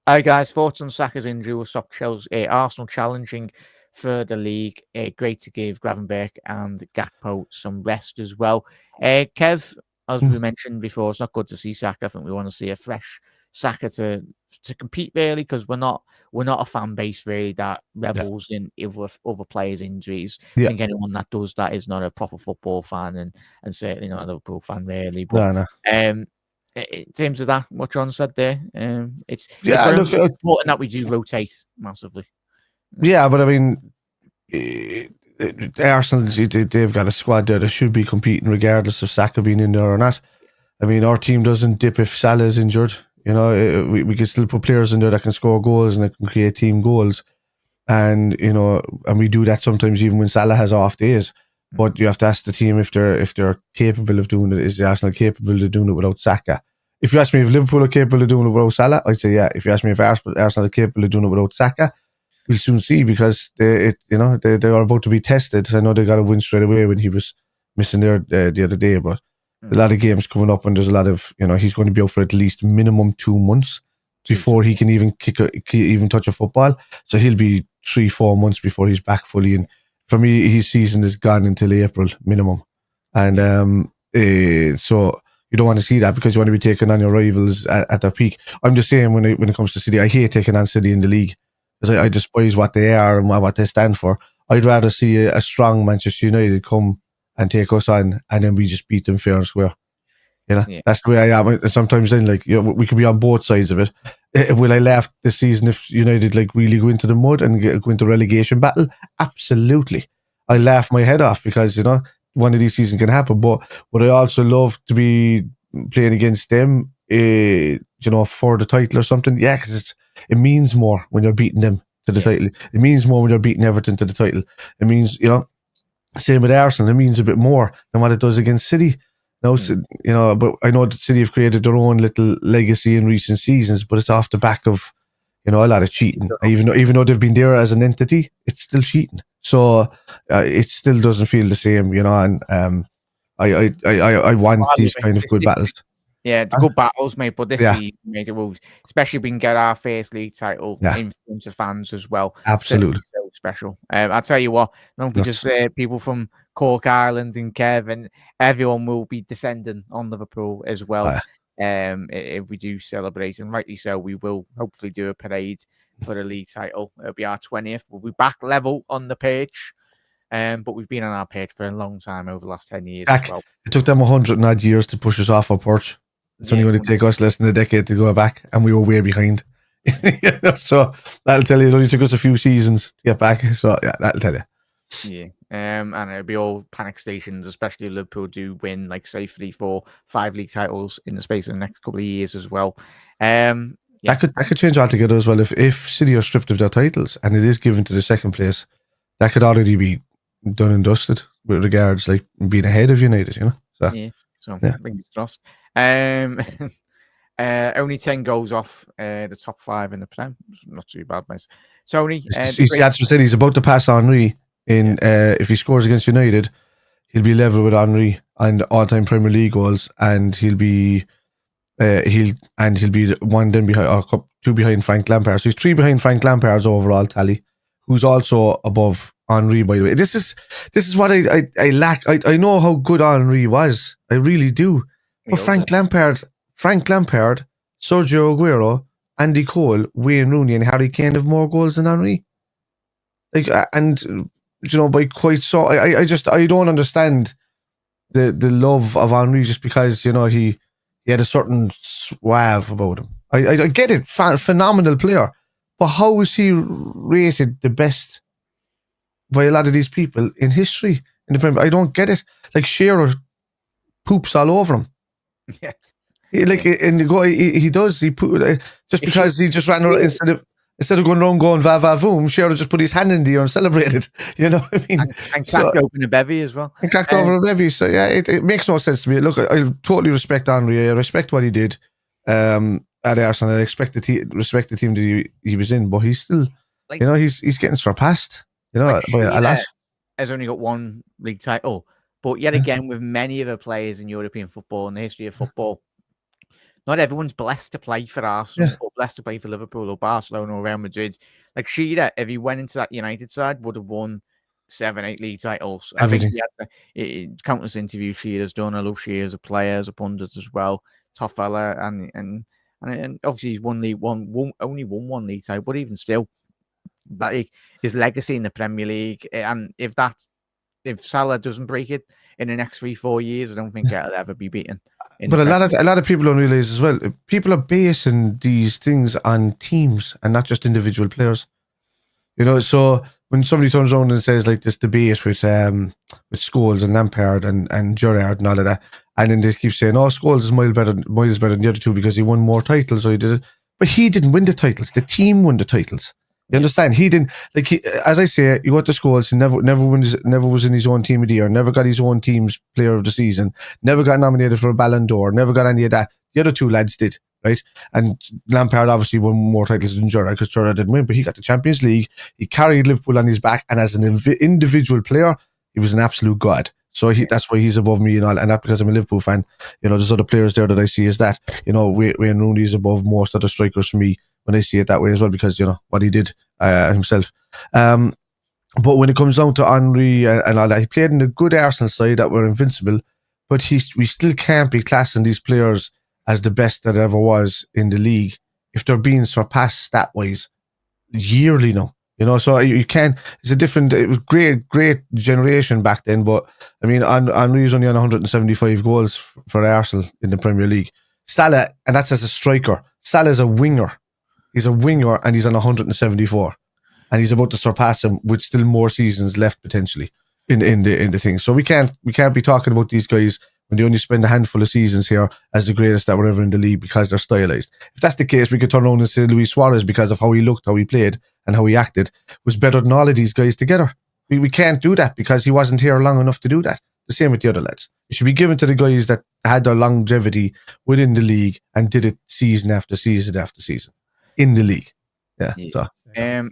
hi guys. Thoughts on Saka's injury will stop Arsenal challenging for the league. Great to give Gravenberch and Gakpo some rest as well. Kev, as we mentioned before, it's not good to see Saka. I think we want to see a fresh Saka to compete, really, because we're not a fan base really that revels in other players' injuries. I think anyone that does that is not a proper football fan and certainly not a Liverpool fan, really. But in terms of that, what John said there, it's very important that we do rotate massively. Yeah, but I mean, Arsenal, they've got a squad there that should be competing regardless of Saka being in there or not. I mean, our team doesn't dip if Salah is injured. You know, we can still put players in there that can score goals and that can create team goals. And, you know, and we do that sometimes even when Salah has off days. But you have to ask the team if they're capable of doing it. Is the Arsenal capable of doing it without Saka? If you ask me if Liverpool are capable of doing it without Salah, I'd say yeah. If you ask me if Arsenal are capable of doing it without Saka, we'll soon see, because they are about to be tested. I know they got a win straight away when he was missing there the other day, but a lot of games coming up, and there's a lot of, he's going to be out for at least minimum 2 months before he can even even touch a football. So he'll be 3-4 months before he's back fully. And for me, his season is gone until April minimum. And so you don't want to see that, because you want to be taking on your rivals at their peak. I'm just saying, when it comes to City, I hate taking on City in the league, because I despise what they are and what they stand for. I'd rather see a strong Manchester United come and take us on, and then we just beat them fair and square. That's the way I am. And sometimes then, we could be on both sides of it. Will I laugh this season if United really go into the mud and go into relegation battle? Absolutely. I laugh my head off, because one of these seasons can happen. But would I also love to be playing against them, for the title or something? Yeah, because it means more when you're beating them to the title. It means more when you're beating Everton to the title. It means, same with Arsenal, it means a bit more than what it does against City. Now, but I know that City have created their own little legacy in recent seasons, but it's off the back of, a lot of cheating. Even though they've been there as an entity, it's still cheating. So it still doesn't feel the same, and I want these kind of good battles. Yeah, the good battles, mate. But this season, mate, it will, especially if we can get our first league title in front of fans as well. Absolutely. So special. I'll tell you what, don't be just people from Cork, Ireland and Kev, and everyone will be descending on Liverpool as well. If we do celebrate, and rightly so, we will hopefully do a parade for the league title. It'll be our 20th. We'll be back level on the pitch. But we've been on our pitch for a long time over the last 10 years. As well. It took them 100 and odd years to push us off our perch. It's only going to take us less than a decade to go back, and we were way behind. So that'll tell you, it only took us a few seasons to get back. So yeah, that'll tell you. Yeah, and it'll be all panic stations, especially if Liverpool do win, like say 3, 4, 5 league titles in the space of the next couple of years as well. Yeah, That could change altogether as well. If City are stripped of their titles and it is given to the second place, that could already be done and dusted with regards like being ahead of United, you know. So fingers crossed. Only 10 goals off the top 5 in the Prem. Not too bad, mate. Tony, you see, that's what he's about to pass Henry in. If he scores against United, he'll be level with Henry and all-time Premier League goals, and he'll be one then behind, or 2 behind Frank Lampard. So he's 3 behind Frank Lampard's overall tally, who's also above Henry, by the way. This is what I lack. I know how good Henry was. I really do. But Frank Lampard, Sergio Aguero, Andy Cole, Wayne Rooney, and Harry Kane have more goals than Henry. Like, and you know, by quite so, I don't understand the love of Henry just because, you know, he had a certain suave about him. I get it, phenomenal player, but how is he rated the best by a lot of these people in history in the Premier? I don't get it. Like Shearer poops all over him. Yeah. He does. He put just because he just ran around instead of going around going va va voom. Shearer just put his hand in the air and celebrated. You know what I mean? And cracked open a bevy as well. And cracked over a bevy. So yeah, it makes no sense to me. Look, I totally respect Henry. I respect what he did at Arsenal. I respect the team that he was in, but he's still, like, you know, he's getting surpassed. You know, like by a lot. Has only got 1 league title, but yet again, with many of the players in European football and the history of football, not everyone's blessed to play for Arsenal or blessed to play for Liverpool or Barcelona or Real Madrid. Like Shearer, if he went into that United side, would have won 7, 8 league titles. Everything. I think he had countless interviews Shearer's done. I love Shearer as a player, as a pundit as well. Tough fella, and obviously he's only won 1 league title, but even still, that his legacy in the Premier League, and if Salah doesn't break it in the next 3-4 years, I don't think it'll ever be beaten. But a lot of people don't realize as well. People are basing these things on teams and not just individual players. You know, so when somebody turns around and says like this debate with Scholes and Lampard and Gerrard and all of that, and then they keep saying, "Oh, Scholes is miles better than the other two because he won more titles." So he did it, but he didn't win the titles. The team won the titles. You understand? He didn't, like, as I say, you got the Scholes. He never was in his own team of the year. Never got his own team's player of the season. Never got nominated for a Ballon d'Or. Never got any of that. The other 2 lads did, right? And Lampard obviously won more titles than Gerrard because Gerrard didn't win, but he got the Champions League. He carried Liverpool on his back, and as an individual player, he was an absolute god. So that's why he's above me and all, and not because I'm a Liverpool fan. You know, there's other players there that I see as that. You know, Wayne Rooney is above most other strikers for me when I see it that way as well, because, you know, what he did himself. But when it comes down to Henry and all that, he played in a good Arsenal side that were invincible, but we still can't be classing these players as the best that ever was in the league if they're being surpassed stat-wise yearly now. You know, so you can't. It's a different. It was great generation back then, but I mean, Henry's only on 175 goals for Arsenal in the Premier League. Salah, and that's as a striker. Salah's a winger. He's a winger, and he's on 174, and he's about to surpass him with still more seasons left potentially in the thing. So we can't be talking about these guys when they only spend a handful of seasons here as the greatest that were ever in the league because they're stylized. If that's the case, we could turn around and say Luis Suarez, because of how he looked, how he played, and how he acted, was better than all of these guys together. We can't do that because he wasn't here long enough to do that. The same with the other lads. It should be given to the guys that had their longevity within the league and did it season after season after season in the league. Yeah. So.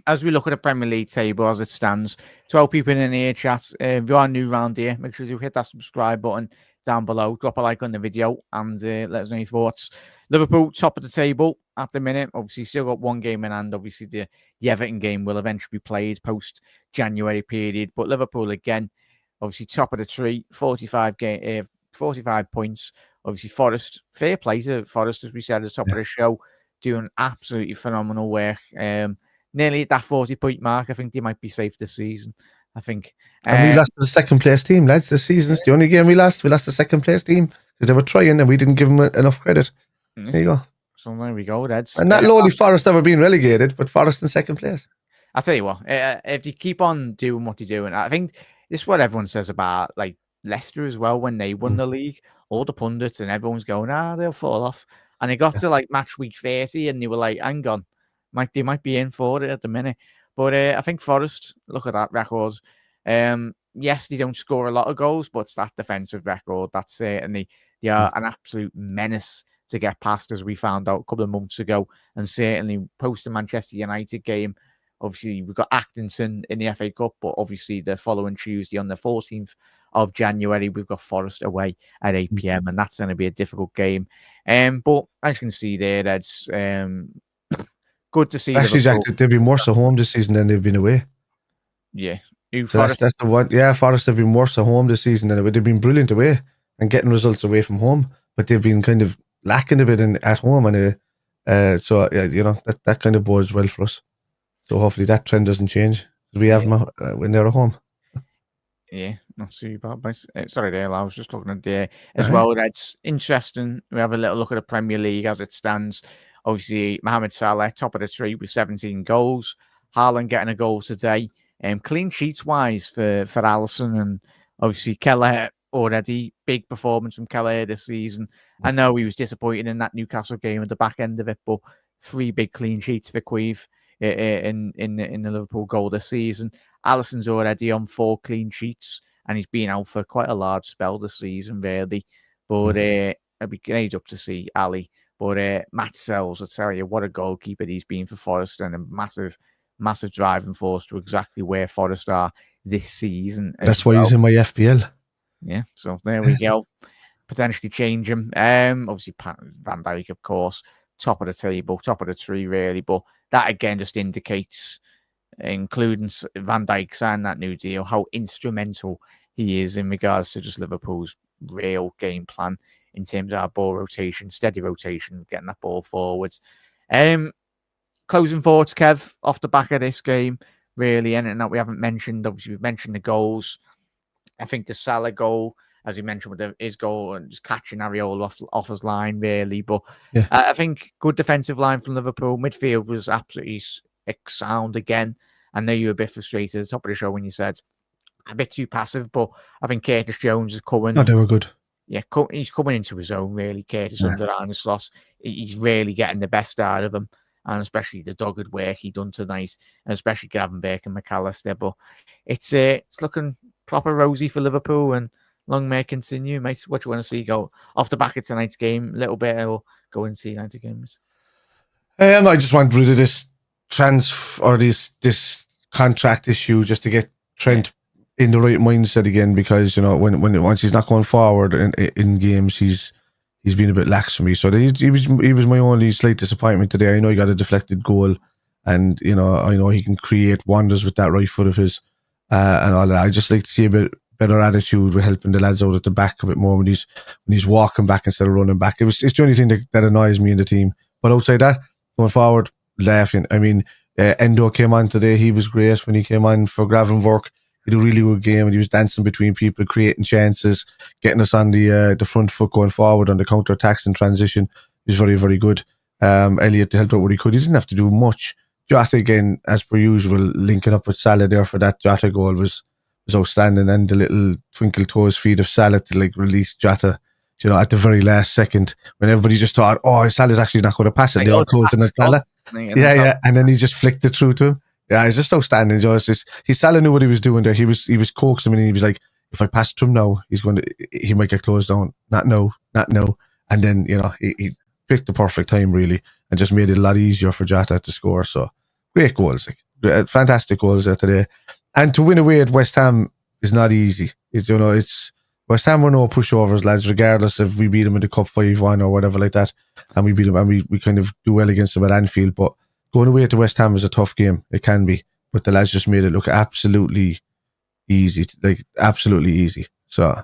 As we look at the Premier League table as it stands, 12 people in the chat. If you are new around here, make sure you hit that subscribe button down below. Drop a like on the video and let us know your thoughts. Liverpool, top of the table at the minute. Obviously, still got 1 game in hand. Obviously, the Everton game will eventually be played post-January period. But Liverpool, again, obviously top of the tree, 45 points. Obviously, Forest, fair play to Forest, as we said at the top of the show, doing absolutely phenomenal work. Nearly at that 40-point mark. I think they might be safe this season. I think. And we lost to the second place team, lads, this season. It's the only game we lost. We lost the second place team because they were trying and we didn't give them enough credit. There you go. So there we go, lads. And not lowly Forest ever been relegated, but Forest in second place. I'll tell you what, if you keep on doing what you're doing, I think this is what everyone says about like Leicester as well when they won the league. All the pundits and everyone's going, they'll fall off. And they got to like match week 30 and they were like, hang on, they might be in for it at the minute. But I think Forest, look at that record. Yes, they don't score a lot of goals, but it's that defensive record. That's certainly they are an absolute menace to get past, as we found out a couple of months ago. And certainly post the Manchester United game, obviously we've got Actington in the FA Cup, but obviously the following Tuesday on the 14th of January, we've got Forest away at 8 p.m. and that's going to be a difficult game. But as you can see there, that's good to see. Actually, Jack, they've been worse at home this season than they've been away. Yeah. So that's the one. Yeah, Forest have been worse at home this season than away. They've been brilliant away and getting results away from home, but they've been kind of lacking a bit at home. And so that kind of bodes well for us. So hopefully that trend doesn't change. We have them when they're at home. Yeah, not too bad. Sorry, Dale. I was just looking at there as well. That's interesting. We have a little look at the Premier League as it stands. Obviously, Mohamed Salah, top of the tree with 17 goals. Haaland getting a goal today. Clean sheets wise for Alisson, and obviously Keller already big performance from Keller this season. I know he was disappointed in that Newcastle game at the back end of it, but 3 big clean sheets for Queeve in the Liverpool goal this season. Alisson's already on 4 clean sheets, and he's been out for quite a large spell this season, really. But it'd be great up to see Ali. But Matt Sells, I tell you, what a goalkeeper he's been for Forest, and a massive driving force to exactly where Forest are this season. That's why he's in my FPL. Yeah, so there we go. Potentially change him. Obviously, Van Dijk, of course, top of the table, top of the tree, really. But that again just indicates, including Van Dijk signing that new deal, how instrumental he is in regards to just Liverpool's real game plan in terms of our ball rotation, steady rotation, getting that ball forwards. Closing thoughts, Kev, off the back of this game, really, anything that we haven't mentioned. Obviously, we've mentioned the goals. I think the Salah goal, as you mentioned with his goal, and just catching Areola off his line, really. But I think good defensive line from Liverpool. Midfield was absolutely sound again. I know you were a bit frustrated at the top of the show when you said a bit too passive, but I think Curtis Jones is coming. No, they were good. Yeah, he's coming into his own, really. Curtis under Arne Slot. He's really getting the best out of him, and especially the dogged work he done tonight, and especially Gravenberch and McAllister. But it's looking proper rosy for Liverpool, and long may it continue, mate. What do you want to see go off the back of tonight's game a little bit, or go and see United games? I just want rid of this this contract issue just to get Trent in the right mindset again, because once he's not going forward in games, he's been a bit lax for me. So he was my only slight disappointment today. I know he got a deflected goal, and I know he can create wonders with that right foot of his and all that. I just like to see a bit better attitude with helping the lads out at the back a bit more when he's walking back instead of running back. It's the only thing that annoys me in the team. But outside that, going forward, laughing. I mean, Endo came on today. He was great when he came on for Gravenberch. He did a really good game, and he was dancing between people, creating chances, getting us on the front foot going forward on the counter attacks and transition. He was very, very good. Elliott helped out what he could. He didn't have to do much. Jota again, as per usual, linking up with Salah there for that Jota goal was outstanding, and the little twinkle toes feed of Salah to release Jota, at the very last second when everybody just thought, Salah's actually not going to pass it. They all closed in at Salah. Yeah, and then he just flicked it through to him. Yeah, it's just outstanding. Salah knew what he was doing there. He was coaxing him, and he was like, if I pass it to him now, he might get closed down. Not now. And then he picked the perfect time really, and just made it a lot easier for Jota to score. So great goals, fantastic goals there today. And to win away at West Ham is not easy. It's West Ham were no pushovers, lads, regardless if we beat them in the Cup 5-1 or whatever like that, and we beat them, and we kind of do well against them at Anfield. But going away to West Ham is a tough game. It can be. But the lads just made it look absolutely easy. Absolutely easy. So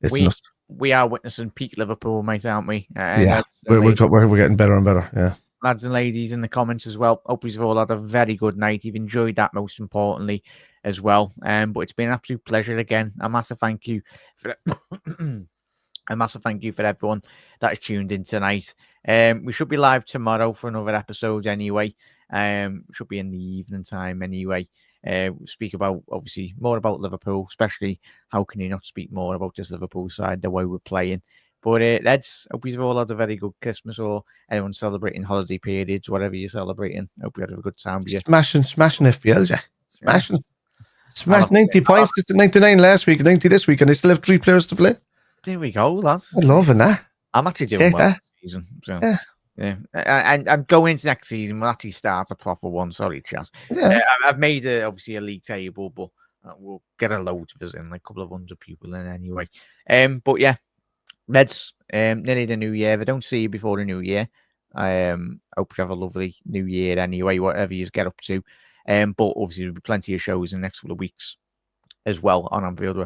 it's we are witnessing peak Liverpool, mate, aren't we? Yeah, we're getting better and better, yeah. Lads and ladies in the comments as well. Hope you've all had a very good night. You've enjoyed that, most importantly, as well. But it's been an absolute pleasure again. A massive thank you for everyone that has tuned in tonight. We should be live tomorrow for another episode anyway. Should be in the evening time anyway. speak about, obviously, more about Liverpool, especially how can you not speak more about this Liverpool side, the way we're playing. But lads, hope you've all had a very good Christmas, or anyone celebrating holiday periods, whatever you're celebrating. Hope you had a good time with you. Smashing FPL, Jack. Smashing. Smash 90 I'll points. It's 99 last week, 90 this week, and they still have 3 players to play. There we go, lads. I'm loving that. I'm actually doing well this season. So. Yeah, and going into next season, we'll actually start a proper one. Sorry, Chas. Yeah. I've made obviously a league table, but we'll get a load of us in, like a couple of 100 people in anyway. But yeah, Reds, nearly the new year. If I don't see you before the new year, hope you have a lovely new year anyway, whatever you get up to. But obviously there'll be plenty of shows in the next couple of weeks as well on Anfield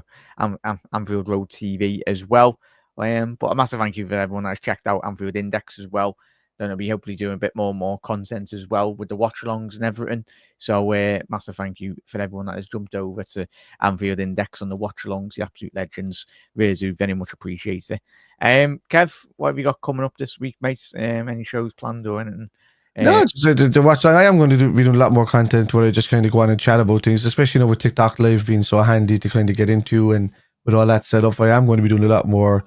Road TV as well. But a massive thank you for everyone that's checked out Anfield Index as well. Then I'll be hopefully doing a bit more content as well with the watch-alongs and everything. So massive thank you for everyone that has jumped over to Anfield Index on the watch-alongs, the absolute legends. Really do very much appreciate it. Kev, what have you got coming up this week, mate? Any shows planned or anything? No, the watch. I am going to be doing a lot more content where I just kind of go on and chat about things, especially with TikTok Live being so handy to kind of get into, and with all that set up, I am going to be doing a lot more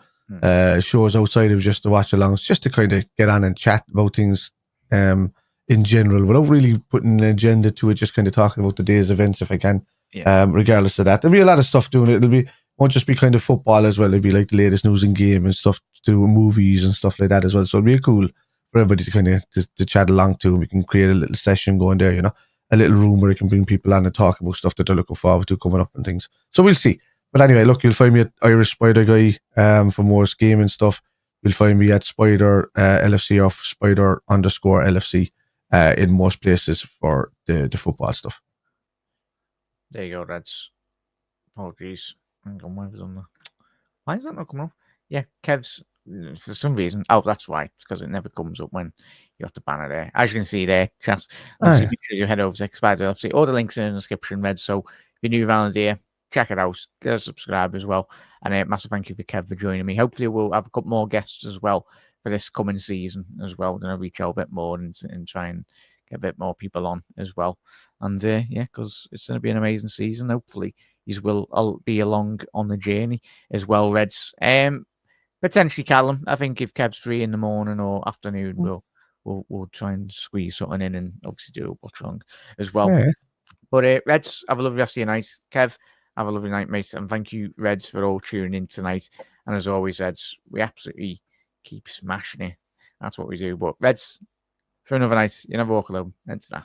shows outside of just the watch-alongs, just to kind of get on and chat about things in general, without really putting an agenda to it, just kind of talking about the day's events if I can. Yeah. Regardless of that, there'll be a lot of stuff doing it. Won't just be kind of football as well. It'll be like the latest news and game and stuff, to do with movies and stuff like that as well. So it'll be cool for everybody to kind of to chat along to, and we can create a little session going there, a little room where I can bring people on and talk about stuff that they're looking forward to coming up and things. So we'll see. But anyway, look, you'll find me at Irish Spider Guy for more gaming stuff. You'll find me at Spider LFC or Spider_LFC in most places for the football stuff. There you go, Reds. Apologies. Why is that not coming up? Yeah, Kev's, for some reason. Oh, that's why. It's because it never comes up when you have to banner there. As you can see there, Chas. Obviously, make sure you head over to Spider LFC. All the links in the description, Reds. So if you're new around here, check it out. Get a subscribe as well. And massive thank you for Kev for joining me. Hopefully, we'll have a couple more guests as well for this coming season as well. We're going to reach out a bit more and try and get a bit more people on as well. And yeah, because it's going to be an amazing season. Hopefully, I'll be along on the journey as well, Reds. Potentially Callum. I think if Kev's free in the morning or afternoon, we'll try and squeeze something in and obviously do a watch along as well. Yeah. But Reds, have a lovely rest of your night. Kev, have a lovely night, mate. And thank you, Reds, for all tuning in tonight. And as always, Reds, we absolutely keep smashing it. That's what we do. But Reds, for another night, you never walk alone. Into that.